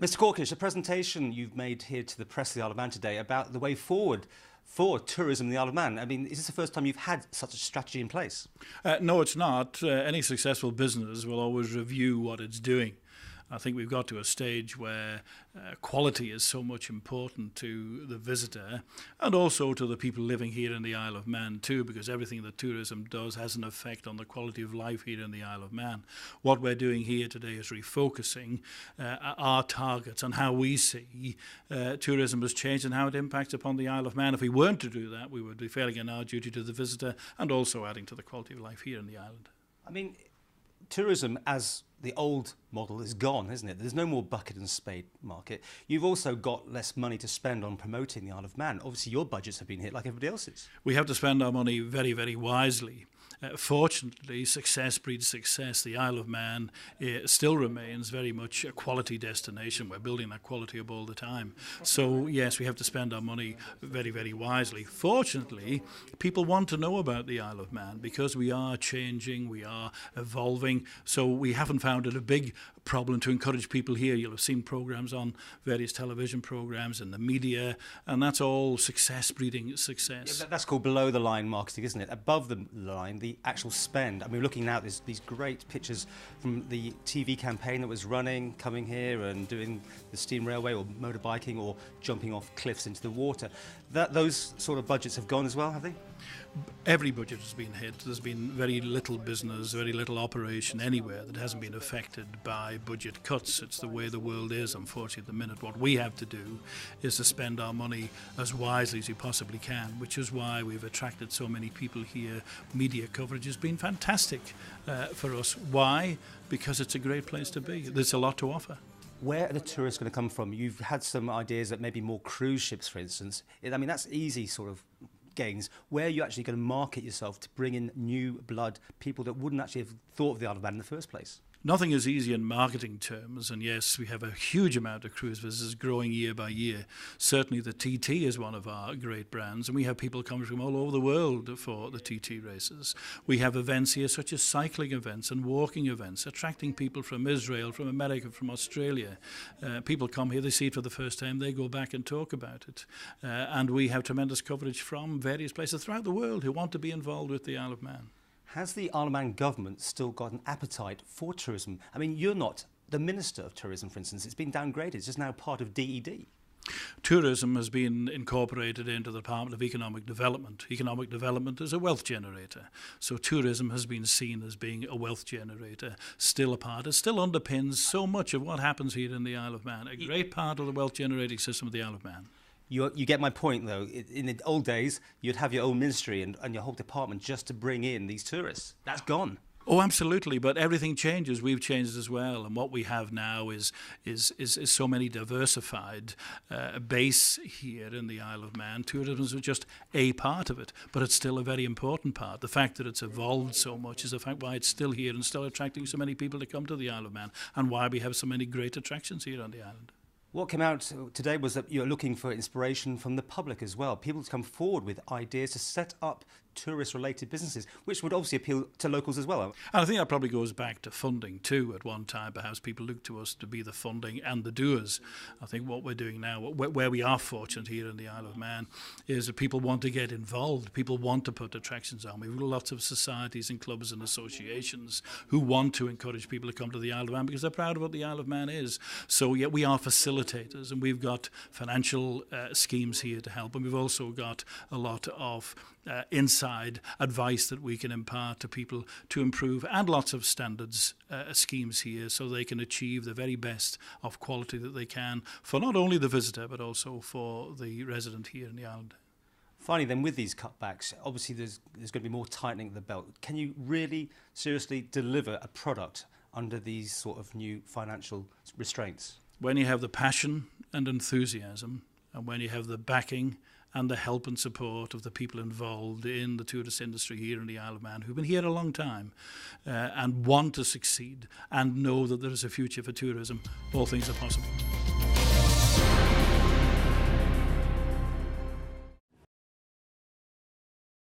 Mr. Corkish, a presentation you've made here to the press of the Isle of Man today about the way forward for tourism in the Isle of Man. I mean, is this the first time you've had such a strategy in place? No, it's not. Any successful business will always review what it's doing. I think we've got to a stage where quality is so much important to the visitor and also to the people living here in the Isle of Man too, because everything that tourism does has an effect on the quality of life here in the Isle of Man. What we're doing here today is refocusing our targets on how we see tourism has changed and how it impacts upon the Isle of Man. If we weren't to do that, we would be failing in our duty to the visitor and also adding to the quality of life here in the island. I mean, tourism as the old model is gone, isn't it? There's no more bucket and spade market. You've also got less money to spend on promoting the Isle of Man. Obviously, your budgets have been hit like everybody else's. We have to spend our money very, very wisely. Fortunately, success breeds success. The Isle of Man still remains very much a quality destination. We're building that quality up all the time. So, yes, we have to spend our money very, very wisely. Fortunately, people want to know about the Isle of Man because we are changing, we are evolving. So we haven't found it a big problem to encourage people here. You'll have seen programs on various television programs in the media, and that's all success breeding success. Yeah, that's called below the line marketing, isn't it? Above the line, the actual spend. I mean, we're looking now at these great pictures from the TV campaign that was running, coming here and doing the steam railway or motorbiking or jumping off cliffs into the water. Those sort of budgets have gone as well, have they? Every budget has been hit. There's been very little business, very little operation anywhere that hasn't been affected by budget cuts. It's the way the world is, unfortunately, at the minute. What we have to do is to spend our money as wisely as we possibly can, which is why we've attracted so many people here. Media coverage has been fantastic for us. Why? Because it's a great place to be. There's a lot to offer. Where are the tourists going to come from? You've had some ideas that maybe more cruise ships, for instance. I mean, that's easy sort of gains. Where are you actually going to market yourself to bring in new blood, people that wouldn't actually have thought of the Isle of Man in the first place? Nothing is easy in marketing terms, and yes, we have a huge amount of cruise visitors growing year by year. Certainly the TT is one of our great brands, and we have people coming from all over the world for the TT races. We have events here such as cycling events and walking events, attracting people from Israel, from America, from Australia. People come here, they see it for the first time, they go back and talk about it. And we have tremendous coverage from various places throughout the world who want to be involved with the Isle of Man. Has the Isle of Man government still got an appetite for tourism? I mean, you're not the Minister of Tourism, for instance. It's been downgraded. It's just now part of DED. Tourism has been incorporated into the Department of Economic Development. Economic development is a wealth generator. So tourism has been seen as being a wealth generator, still a part. It still underpins so much of what happens here in the Isle of Man, a great part of the wealth generating system of the Isle of Man. You get my point, though. In the old days, you'd have your own ministry and your whole department just to bring in these tourists. That's gone. Oh, absolutely, but everything changes. We've changed as well, and what we have now is so many diversified base here in the Isle of Man. Tourism is just a part of it, but it's still a very important part. The fact that it's evolved so much is the fact why it's still here and still attracting so many people to come to the Isle of Man, and why we have so many great attractions here on the island. What came out today was that you're looking for inspiration from the public as well. People to come forward with ideas to set up tourist-related businesses, which would obviously appeal to locals as well. And I think that probably goes back to funding too. At one time, perhaps people looked to us to be the funding and the doers. I think what we're doing now, where we are fortunate here in the Isle of Man, is that people want to get involved. People want to put attractions on. We've got lots of societies and clubs and associations who want to encourage people to come to the Isle of Man because they're proud of what the Isle of Man is. So yeah, we are facilitators, and we've got financial schemes here to help, and we've also got a lot of inside advice that we can impart to people to improve, and lots of standards schemes here so they can achieve the very best of quality that they can for not only the visitor but also for the resident here in the island. Finally then, with these cutbacks, obviously there's going to be more tightening of the belt. Can you really seriously deliver a product under these sort of new financial restraints? When you have the passion and enthusiasm, and when you have the backing and the help and support of the people involved in the tourist industry here in the Isle of Man, who've been here a long time and want to succeed and know that there is a future for tourism, all things are possible.